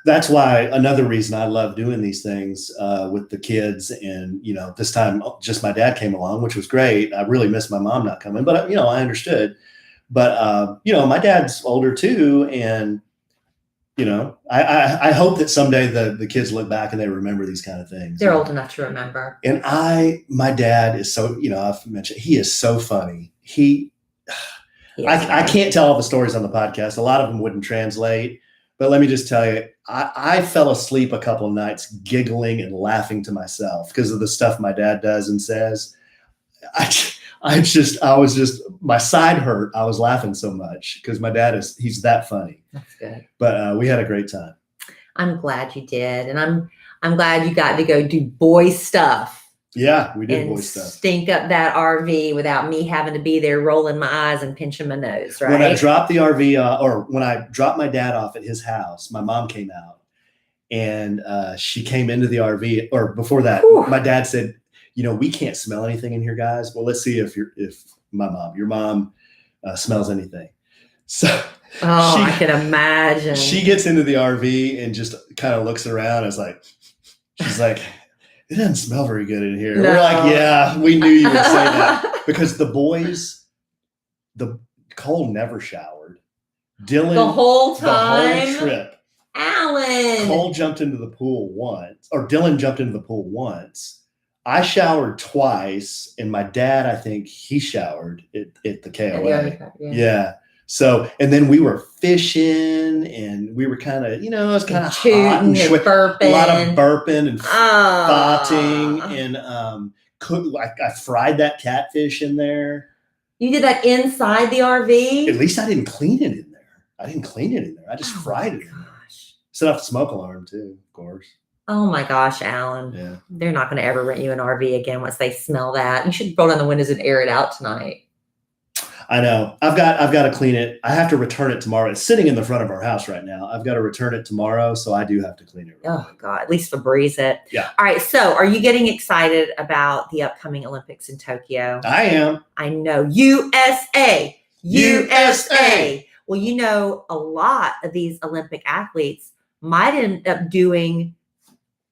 That's why another reason I love doing these things with the kids. And, this time just my dad came along, which was great. I really missed my mom not coming, but I understood. But, my dad's older too. And, I hope that someday the kids look back and they remember these kind of things. They're old enough to remember. And my dad is so, I've mentioned, he is so funny. I can't tell all the stories on the podcast. A lot of them wouldn't translate. But let me just tell you, I fell asleep a couple of nights giggling and laughing to myself because of the stuff my dad does and says. I was just, my side hurt. I was laughing so much because my dad he's that funny. That's good. But we had a great time. I'm glad you did. And I'm glad you got to go do boy stuff. Yeah, we did and boy stuff. stink up that RV without me having to be there rolling my eyes and pinching my nose, right? When I dropped the RV, or when I dropped my dad off at his house, my mom came out and she came into the RV. Or before that, Whew. my dad said, we can't smell anything in here, guys. Well, let's see if your mom smells anything. So I can imagine. She gets into the RV and just kind of looks around. She's like, it doesn't smell very good in here. No. We're like, yeah, we knew you would say that. Because the boys, Cole never showered. Dylan, the whole time, the whole trip, Alan. Cole jumped into the pool once, or Dylan jumped into the pool once. I showered twice, and my dad, I think he showered at the KOA. Yeah. So, and then we were fishing, and we were kind of, it was kind of hot and burping. A lot of burping and farting, and I fried that catfish in there. You did that inside the RV? At least I didn't clean it in there. I just fried it. Gosh. Set off the smoke alarm too, of course. Oh my gosh, Alan. Yeah. They're not going to ever rent you an RV again once they smell that. You should roll down the windows and air it out tonight. I know. I've got to clean it. I have to return it tomorrow. It's sitting in the front of our house right now. I've got to return it tomorrow, so I do have to clean it. Oh God, at least Febreze it. Yeah. All right. So, are you getting excited about the upcoming Olympics in Tokyo? I am. I know. USA. Well, a lot of these Olympic athletes might end up doing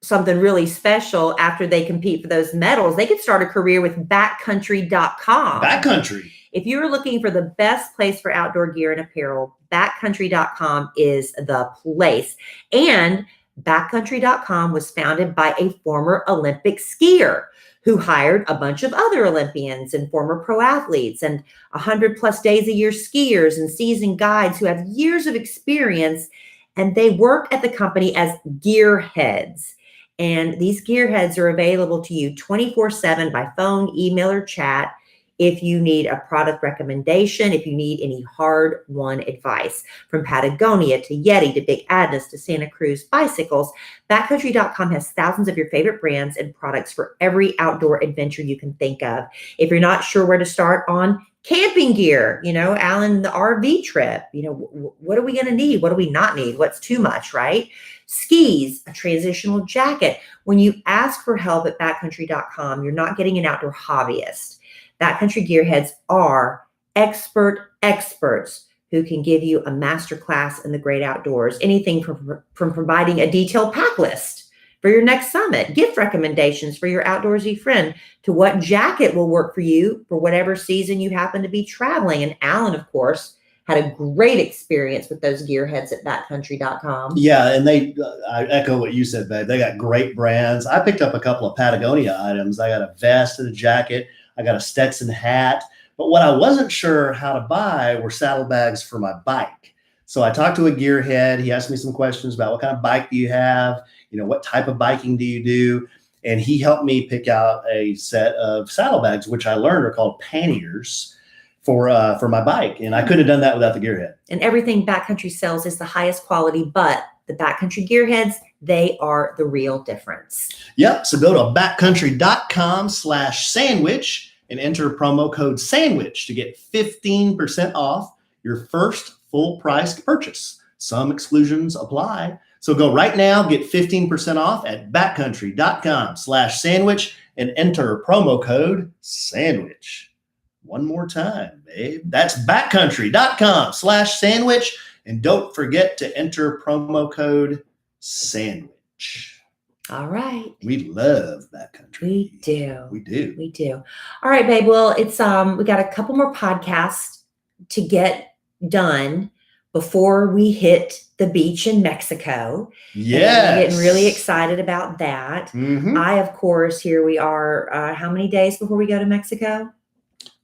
something really special after they compete for those medals. They could start a career with backcountry.com. Backcountry. If you're looking for the best place for outdoor gear and apparel, backcountry.com is the place. And backcountry.com was founded by a former Olympic skier who hired a bunch of other Olympians and former pro athletes and 100+ days a year skiers and seasoned guides who have years of experience. And they work at the company as gearheads. And these gearheads are available to you 24/7 by phone, email, or chat. If you need a product recommendation, if you need any hard-won advice, from Patagonia to Yeti to Big Adness to Santa Cruz bicycles, backcountry.com has thousands of your favorite brands and products for every outdoor adventure you can think of. If you're not sure where to start on camping gear, Alan, the RV trip, what are we going to need? What do we not need? What's too much, right? Skis, a transitional jacket. When you ask for help at backcountry.com, you're not getting an outdoor hobbyist. Backcountry gearheads are experts who can give you a masterclass in the great outdoors. Anything from providing a detailed pack list for your next summit, gift recommendations for your outdoorsy friend, to what jacket will work for you for whatever season you happen to be traveling. And Alan, of course, had a great experience with those gearheads at backcountry.com. Yeah, and I echo what you said, babe. They got great brands. I picked up a couple of Patagonia items. I got a vest and a jacket. I got a Stetson hat. But what I wasn't sure how to buy were saddlebags for my bike. So I talked to a gearhead. He asked me some questions about what kind of bike do you have? What type of biking do you do? And he helped me pick out a set of saddlebags, which I learned are called panniers for my bike. And I couldn't have done that without the gearhead. And everything Backcountry sells is the highest quality, but the Backcountry gearheads, they are the real difference. Yep. So go to backcountry.com/sandwich and enter promo code SANDWICH to get 15% off your first full price purchase. Some exclusions apply. So go right now, get 15% off at backcountry.com/sandwich and enter promo code SANDWICH. One more time, babe. That's backcountry.com/sandwich. And don't forget to enter promo code SANDWICH. All right. We love Backcountry. We do. All right, babe. Well, it's we got a couple more podcasts to get done before we hit the beach in Mexico. Yes. I'm getting really excited about that. Mm-hmm. Of course, here we are. How many days before we go to Mexico?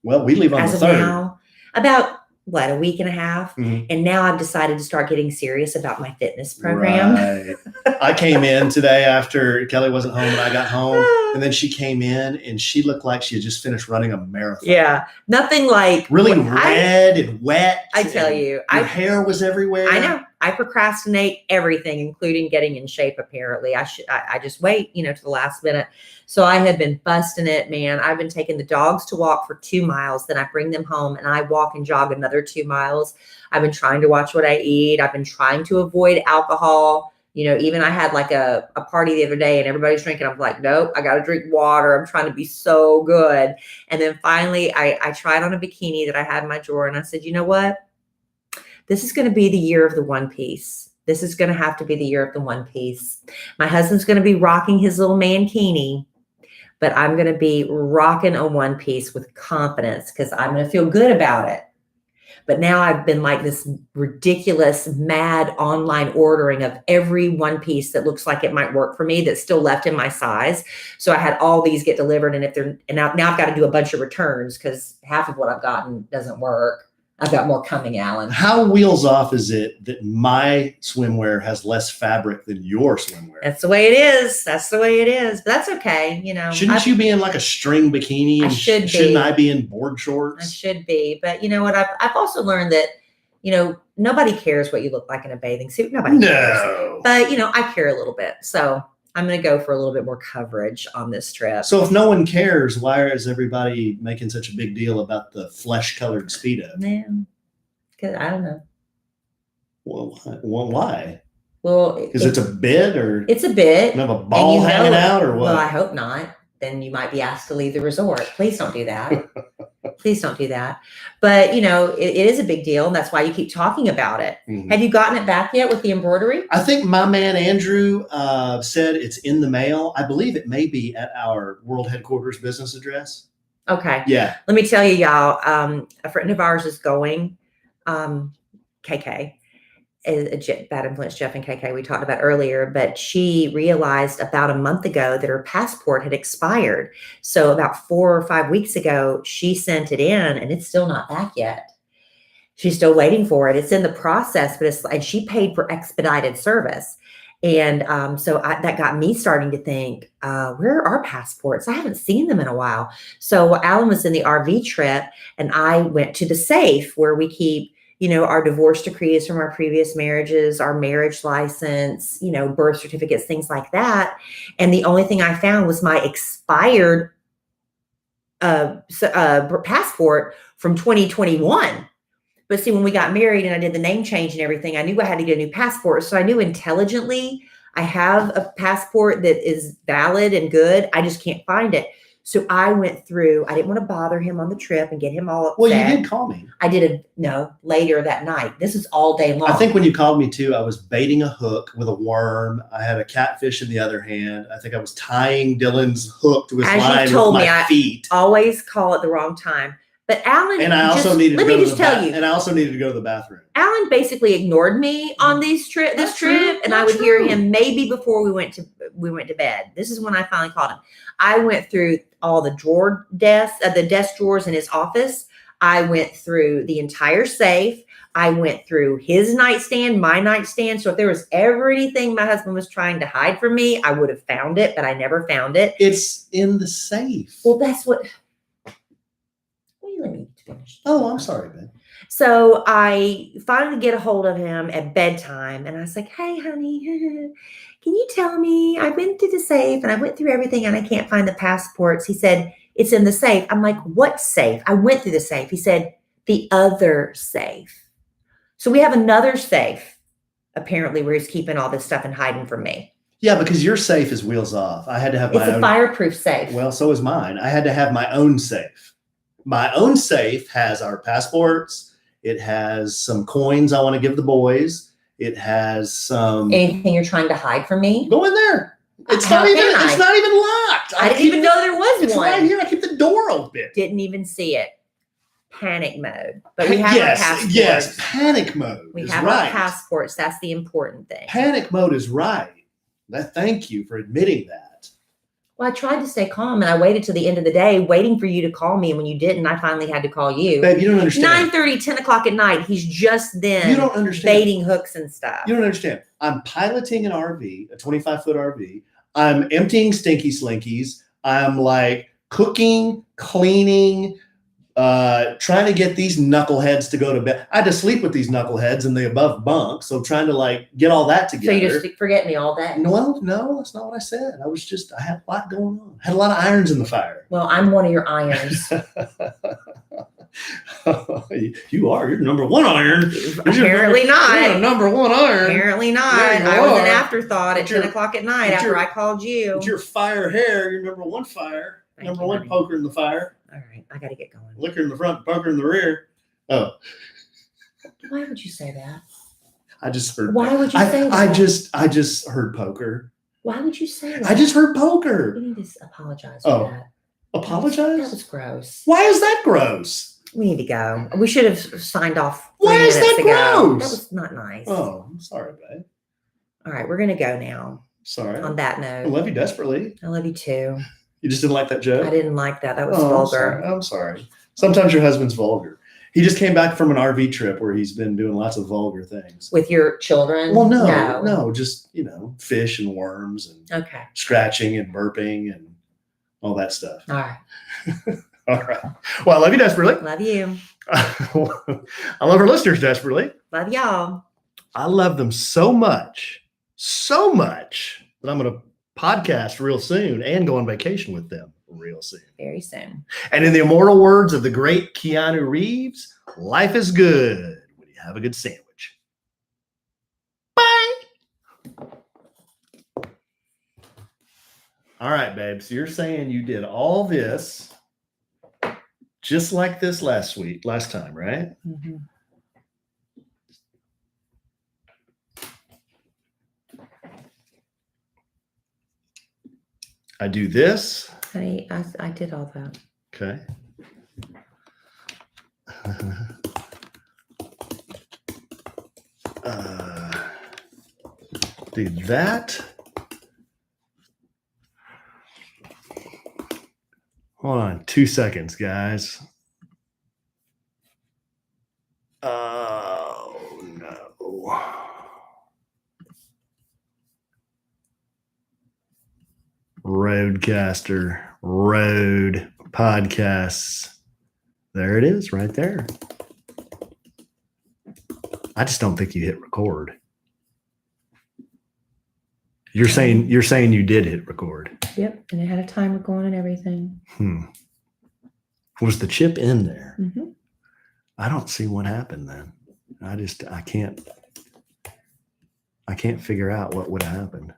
Well, we leave on the 3rd. Now, about a week and a half. Mm-hmm. And now I've decided to start getting serious about my fitness program. Right. I came in today after Kellie wasn't home and I got home. And then she came in and she looked like she had just finished running a marathon. Yeah. Nothing like really red and wet. I tell you. Your hair was everywhere. I know. I procrastinate everything, including getting in shape. Apparently, I just wait, to the last minute. So I have been busting it, man. I've been taking the dogs to walk for 2 miles. Then I bring them home and I walk and jog another 2 miles. I've been trying to watch what I eat. I've been trying to avoid alcohol. Even I had like a party the other day and everybody's drinking. I'm like, nope, I got to drink water. I'm trying to be so good. And then finally I tried on a bikini that I had in my drawer and I said, you know what? This is going to be the year of the one piece. This is going to have to be the year of the one piece. My husband's going to be rocking his little mankini, but I'm going to be rocking a one piece with confidence because I'm going to feel good about it. But now I've been like this ridiculous, mad online ordering of every one piece that looks like it might work for me that's still left in my size. So I had all these get delivered, and now I've got to do a bunch of returns because half of what I've gotten doesn't work. I've got more coming, Alan. How wheels off is it that my swimwear has less fabric than your swimwear? That's the way it is. That's the way it is. But that's okay. Shouldn't you be in like a string bikini? And shouldn't I be in board shorts? I should be. But you know what? I've also learned that, nobody cares what you look like in a bathing suit. Nobody cares. But, I care a little bit. So I'm going to go for a little bit more coverage on this trip. So if no one cares, why is everybody making such a big deal about the flesh-colored Speedo? Man, because I don't know. Well, why? Well, because it's a bit, or it's a bit. You have a ball hanging out, or what? Well, I hope not. Then you might be asked to leave the resort. Please don't do that. Please don't do that. But, it is a big deal. And that's why you keep talking about it. Mm-hmm. Have you gotten it back yet with the embroidery? I think my man, Andrew, said it's in the mail. I believe it may be at our world headquarters business address. Okay. Yeah. Let me tell you, y'all, a friend of ours is going, KK. Bad Influence Jeff and KK we talked about earlier, but she realized about a month ago that her passport had expired. So about 4 or 5 weeks ago, she sent it in and it's still not back yet. She's still waiting for it. It's in the process, and she paid for expedited service. And so that got me starting to think, where are our passports? I haven't seen them in a while. So Alan was in the RV trip and I went to the safe where we keep our divorce decrees from our previous marriages, our marriage license, birth certificates, things like that. And the only thing I found was my expired passport from 2021. But see, when we got married and I did the name change and everything, I knew I had to get a new passport. So I knew intelligently I have a passport that is valid and good. I just can't find it. So I went through, I didn't want to bother him on the trip and get him all upset. Well, you did call me. I did later that night. This is all day long. I think when you called me too, I was baiting a hook with a worm. I had a catfish in the other hand. I think I was tying Dylan's hook to his line with my feet. I always call it the wrong time. But Alan, and I also needed to go to the bathroom. Alan basically ignored me on this trip, and I would hear him maybe before we went to bed. This is when I finally called him. I went through all the the desk drawers in his office. I went through the entire safe. I went through his nightstand, my nightstand. So if there was ever anything my husband was trying to hide from me, I would have found it, but I never found it. It's in the safe. Well, that's what. Let me finish. Oh, I'm sorry, Ben. So I finally get a hold of him at bedtime and I was like, hey, honey, can you tell me? I went through the safe and I went through everything and I can't find the passports. He said, it's in the safe. I'm like, what safe? I went through the safe. He said, the other safe. So we have another safe, apparently, where he's keeping all this stuff and hiding from me. Yeah, because your safe is wheels off. I had to have my own. It's a fireproof safe. Well, so is mine. I had to have my own safe. My own safe has our passports. It has some coins I want to give the boys. It has some. Anything you're trying to hide from me? Go in there. It's not even locked. I didn't even know there was one. It's right here. I keep the door open. Didn't even see it. Panic mode. But we have our passports. Yes, panic mode. We have our passports. That's the important thing. Panic mode is right. Thank you for admitting that. Well, I tried to stay calm and I waited till the end of the day waiting for you to call me. And when you didn't, I finally had to call you. Babe, you don't understand. 9:30, 10 o'clock at night. He's just then you don't understand. baiting hooks and stuff. You don't understand. I'm piloting an RV, a 25-foot RV. I'm emptying stinky slinkies. I'm like cooking, cleaning, trying to get these knuckleheads to go to bed. I had to sleep with these knuckleheads in the above bunk, so trying to like get all that together. So you just forget me all day? Well, no, that's not what I said. I had a lot going on. I had a lot of irons in the fire. Well, I'm one of your irons. You are. You're number one iron. Apparently not. You're number one iron. Apparently not. Yeah, I you was an are. afterthought at But 10 o'clock at night after I called you. With your fire hair, you're number one fire. Thank Number you, one honey. poker in the fire. All right, I got to get going. Liquor in the front, poker in the rear. Oh, Why would you say that? I just heard. Why would you say that? I just heard poker. Why would you say that? I just heard poker. You need to apologize for that. Apologize? That was gross. Why is that gross? We need to go. We should have signed off. Why is that ago. gross? That was not nice. Oh, I'm sorry, babe. All right, we're gonna go now. Sorry. On that I note, love you desperately. I love you too. You just didn't like that joke? I didn't like that. That was Oh, vulgar. I'm sorry. Sometimes your husband's vulgar. He just came back from an RV trip where he's been doing lots of vulgar things. With your children? Well, no, just, fish and worms and Okay. scratching and burping and all that stuff. All right. All right. Well, I love you desperately. Love you. I love our listeners desperately. Love y'all. I love them so much that I'm going to podcast real soon and go on vacation with them real soon. Very soon. And in the immortal words of the great Keanu Reeves, life is good when you have a good sandwich. Bye. All right, babe. So you're saying you did all this just like this last time, right? Mm-hmm. I do this. Honey, I did all that. Okay. Do that. Hold on 2 seconds, guys. Oh, no. Roadcaster, Road Podcasts. There it is, right there. I just don't think you hit record. You're saying you did hit record. Yep, and it had a timer going and everything. Was the chip in there? Mm-hmm. I don't see what happened then. I can't figure out what would have happened.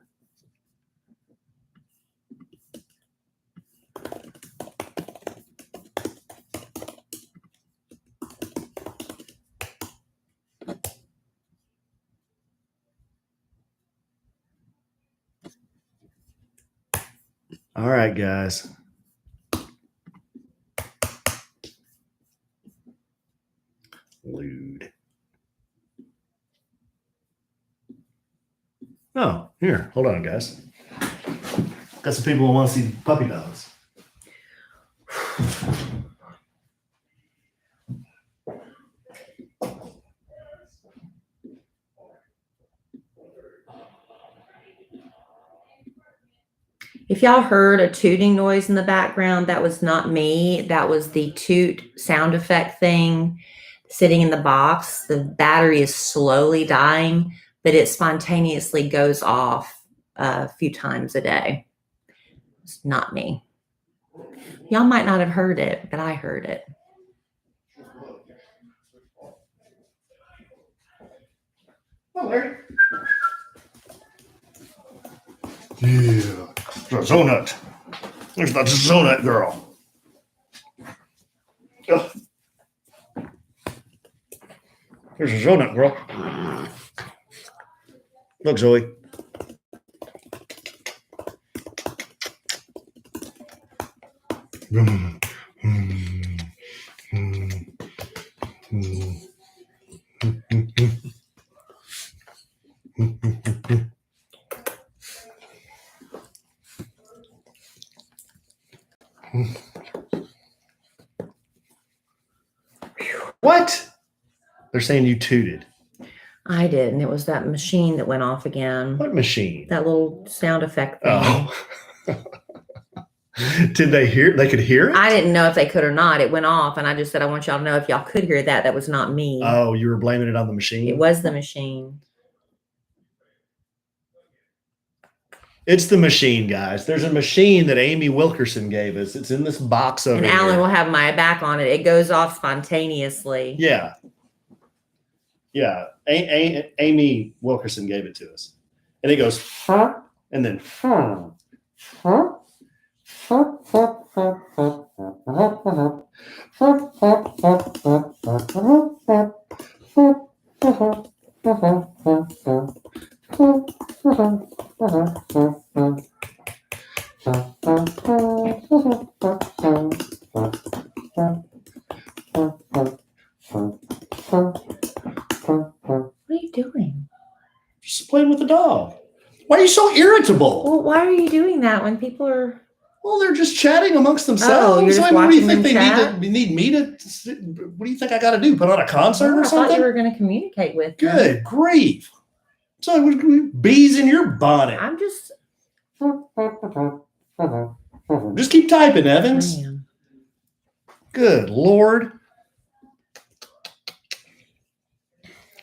All right, guys. Lewd. Oh, here. Hold on, guys. Got some people who want to see puppy dogs. If y'all heard a tooting noise in the background, that was not me. That was the toot sound effect thing sitting in the box. The battery is slowly dying, but it spontaneously goes off a few times a day. It's not me. Y'all might not have heard it, but I heard it. Oh, Larry. Yeah. The Zonut. There's the Zonut girl. Ugh. There's a Zonut girl. Look, Zoe. What? They're saying you tooted. I did, and it was that machine that went off again. What machine? That little sound effect thing. Oh. Did they hear? They could hear it? I didn't know if they could or not. It went off, and I just said, I want y'all to know if y'all could hear that. That was not me. Oh, you were blaming it on the machine? It was the machine. It's the machine, guys. There's a machine that Amy Wilkerson gave us. It's in this box over And here. Alan will have my back on it. It goes off spontaneously. Yeah. Yeah. Amy Wilkerson gave it to us. And it goes, huh? And then, huh? Huh? What are you doing? Just playing with the dog. Why are you so irritable? Well, why are you doing that when people are... Well, they're just chatting amongst themselves. Oh, you're just what do you watching think them they need me to? What do you think I got to do? Put on a concert or I something? thought you were going to communicate with them. Good grief! So bees in your bonnet. I'm just... Just keep typing, Evans. Man. Good Lord!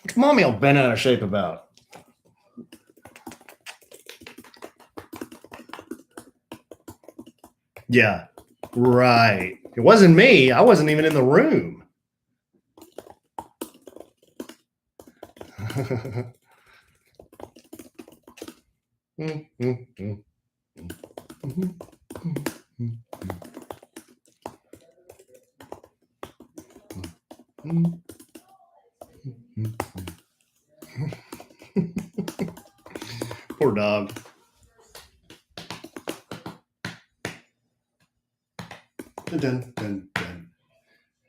What's mommy all bent out of shape about? Yeah, right. It wasn't me. I wasn't even in the room. Poor dog. Dun, dun, dun.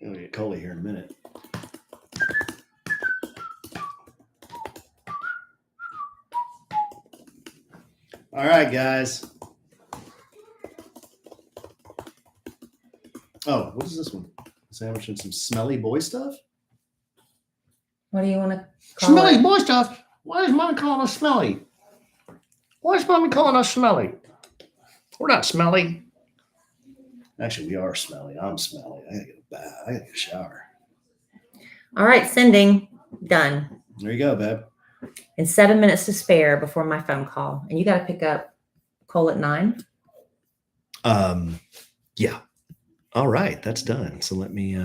We'll get Kellie here in a minute. All right, guys. Oh, what is this one? A sandwich and some smelly boy stuff? What do you want to call Smelly it? boy stuff? Why is mommy calling us smelly? Why is mommy calling us smelly? We're not smelly. Actually, we are smelly. I'm smelly. I gotta get a bath. I gotta get a shower. All right, sending. Done. There you go, babe. And 7 minutes to spare before my phone call. And you got to pick up Cole at 9. Yeah. All right, that's done. So let me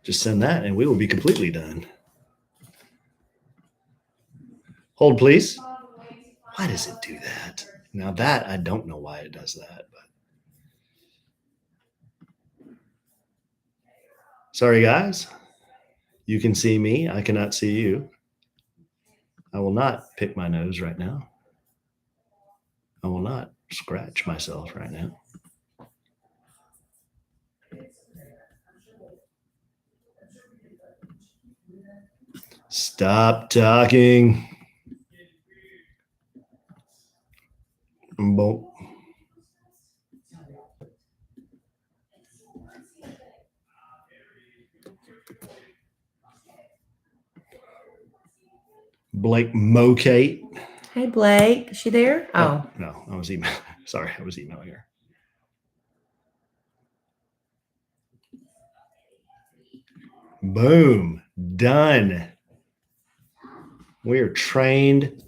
just send that and we will be completely done. Hold, please. Why does it do that? Now that I don't know why it does that, but sorry, guys. You can see me. I cannot see you. I will not pick my nose right now. I will not scratch myself right now. Stop talking. Boom. Blake Mokate. Hey, Blake. Is she there? Oh. No, I was emailing. Sorry, I was emailing her. Boom. Done. We are trained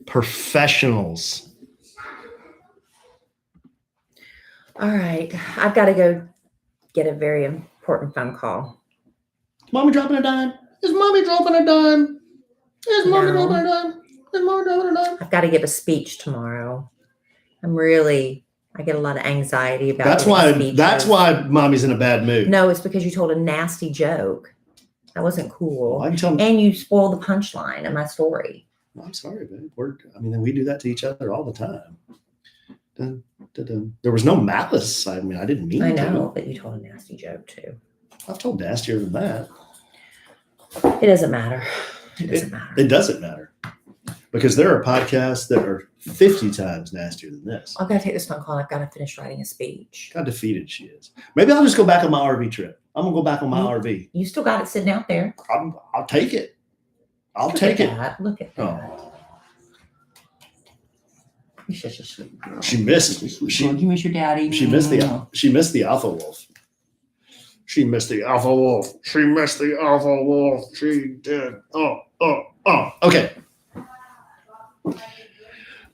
professionals. All right. I've got to go get a very important phone call. Is mommy dropping a dime? Is mommy dropping a dime? Is mommy No. dropping a dime? Is mommy dropping a dime? I've got to give a speech tomorrow. I get a lot of anxiety about That's why mommy's in a bad mood. No, it's because you told a nasty joke. That wasn't cool. Well, and you spoiled the punchline of my story. I'm sorry, babe. We do that to each other all the time. Dun, dun, dun. There was no malice. I didn't mean to. I know, but you told a nasty joke too. I've told nastier than that. It doesn't matter. It doesn't matter. It doesn't matter. Because there are podcasts that are 50 times nastier than this. I've got to take this phone call. I've got to finish writing a speech. How defeated she is. Maybe I'll just go back on my RV trip. I'm going to go back on my RV. You still got it sitting out there. I'll take it. I'll Look take at it. that. Look at that. Oh. You're such a sweet girl. She missed. You miss your daddy. She missed the alpha wolf. She missed the alpha wolf. She missed the alpha wolf. She did. Oh. Okay.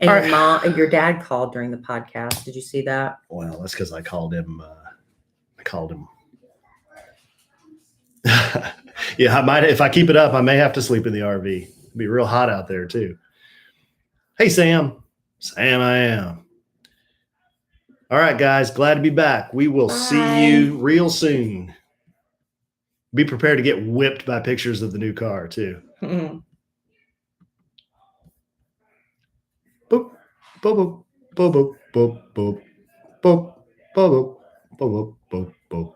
And your dad called during the podcast. Did you see that? Well, that's because I called him. Yeah, I might. If I keep it up, I may have to sleep in the RV. It'll be real hot out there too. Hey, Sam. Sam, I am. All right, guys. Glad to be back. We will see you real soon. Be prepared to get whipped by pictures of the new car too. Mm-hmm. Boop, boop, boop, boop, boop, boop, boop, boop, boop, boop, boop, boop.